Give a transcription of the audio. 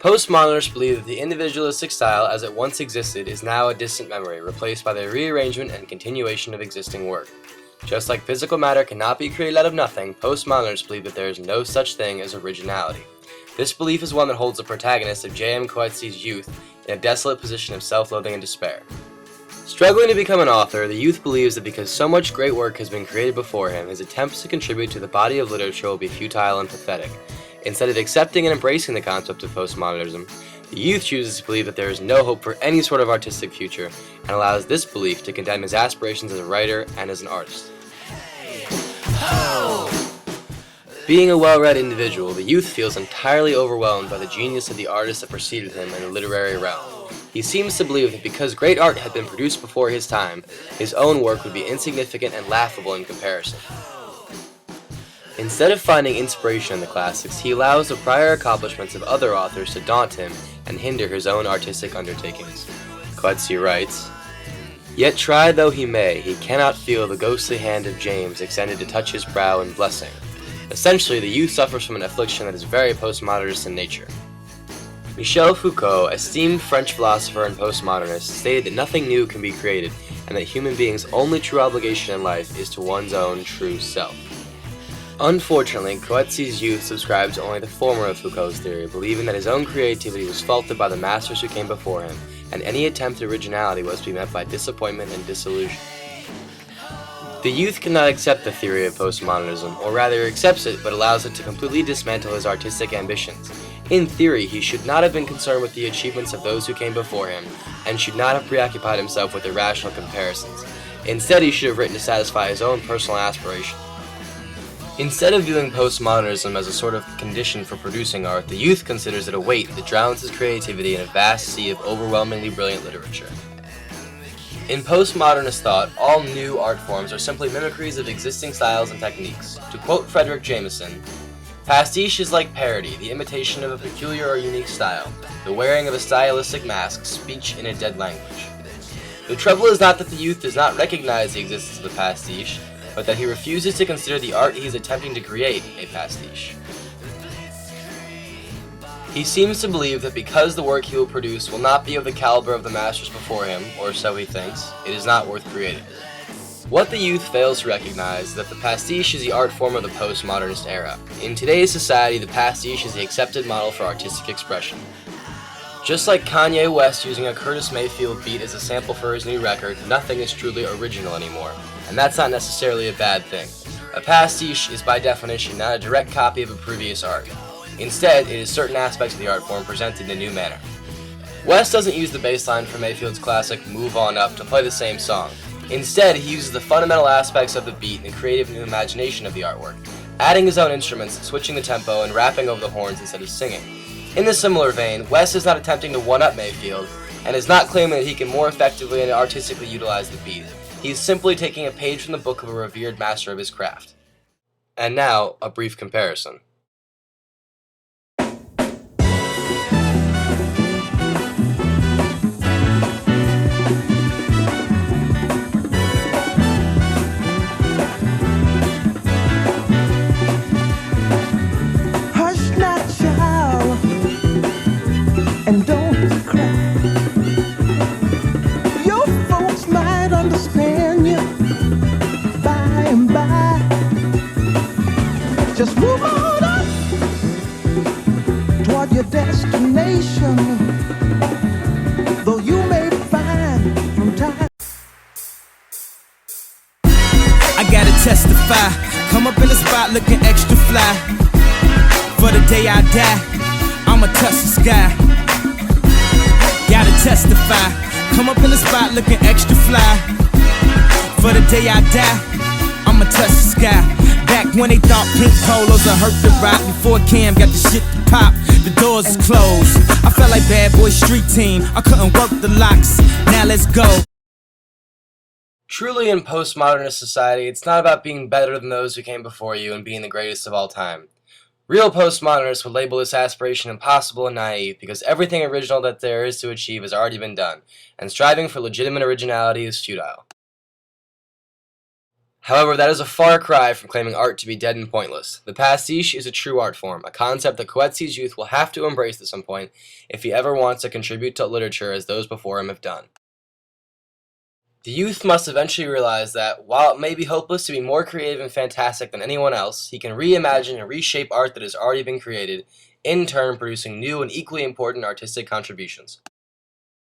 Postmodernists believe that the individualistic style as it once existed is now a distant memory, replaced by the rearrangement and continuation of existing work. Just like physical matter cannot be created out of nothing, postmodernists believe that there is no such thing as originality. This belief is one that holds the protagonist of J.M. Coetzee's youth in a desolate position of self-loathing and despair. Struggling to become an author, the youth believes that because so much great work has been created before him, his attempts to contribute to the body of literature will be futile and pathetic. Instead of accepting and embracing the concept of postmodernism, the youth chooses to believe that there is no hope for any sort of artistic future, and allows this belief to condemn his aspirations as a writer and as an artist. Being a well-read individual, the youth feels entirely overwhelmed by the genius of the artists that preceded him in the literary realm. He seems to believe that because great art had been produced before his time, his own work would be insignificant and laughable in comparison. Instead of finding inspiration in the classics, he allows the prior accomplishments of other authors to daunt him and hinder his own artistic undertakings. Coetzee writes, "Yet try though he may, he cannot feel the ghostly hand of James extended to touch his brow in blessing." Essentially, the youth suffers from an affliction that is very postmodernist in nature. Michel Foucault, esteemed French philosopher and postmodernist, stated that nothing new can be created and that human beings' only true obligation in life is to one's own true self. Unfortunately, Coetzee's youth subscribed to only the former of Foucault's theory, believing that his own creativity was faulted by the masters who came before him, and any attempt at originality was to be met by disappointment and disillusion. The youth cannot accept the theory of postmodernism, or rather accepts it but allows it to completely dismantle his artistic ambitions. In theory, he should not have been concerned with the achievements of those who came before him, and should not have preoccupied himself with irrational comparisons. Instead, he should have written to satisfy his own personal aspirations. Instead of viewing postmodernism as a sort of condition for producing art, the youth considers it a weight that drowns his creativity in a vast sea of overwhelmingly brilliant literature. In postmodernist thought, all new art forms are simply mimicries of existing styles and techniques. To quote Frederick Jameson, "Pastiche is like parody, the imitation of a peculiar or unique style, the wearing of a stylistic mask, speech in a dead language." The trouble is not that the youth does not recognize the existence of the pastiche, but that he refuses to consider the art he is attempting to create a pastiche. He seems to believe that because the work he will produce will not be of the caliber of the masters before him, or so he thinks, it is not worth creating. What the youth fails to recognize is that the pastiche is the art form of the postmodernist era. In today's society, the pastiche is the accepted model for artistic expression. Just like Kanye West using a Curtis Mayfield beat as a sample for his new record, nothing is truly original anymore. And that's not necessarily a bad thing. A pastiche is by definition not a direct copy of a previous art. Instead, it is certain aspects of the art form presented in a new manner. West doesn't use the bass line from Mayfield's classic Move On Up to play the same song. Instead, he uses the fundamental aspects of the beat and the creative new imagination of the artwork, adding his own instruments, switching the tempo, and rapping over the horns instead of singing. In a similar vein, West is not attempting to one-up Mayfield, and is not claiming that he can more effectively and artistically utilize the beat. He is simply taking a page from the book of a revered master of his craft. And now, a brief comparison. Hush not, child, and don't cry. Your folks might understand you by and by. Just move on up toward your destination, though you may find from time. I gotta testify, come up in the spot looking extra fly. For the day I die, I'ma touch the sky. Gotta testify, come up in the spot looking extra fly. For the day I die, I'ma touch the sky. Back when they thought pink polos would hurt the rock, before Cam got the shit to pop, the doors is closed. I felt like Bad Boy Street Team, I couldn't work the locks. Now let's go. Truly, in postmodernist society, it's not about being better than those who came before you and being the greatest of all time. Real postmodernists would label this aspiration impossible and naive because everything original that there is to achieve has already been done, and striving for legitimate originality is futile. However, that is a far cry from claiming art to be dead and pointless. The pastiche is a true art form, a concept that Coetzee's youth will have to embrace at some point if he ever wants to contribute to literature as those before him have done. The youth must eventually realize that, while it may be hopeless to be more creative and fantastic than anyone else, he can reimagine and reshape art that has already been created, in turn producing new and equally important artistic contributions.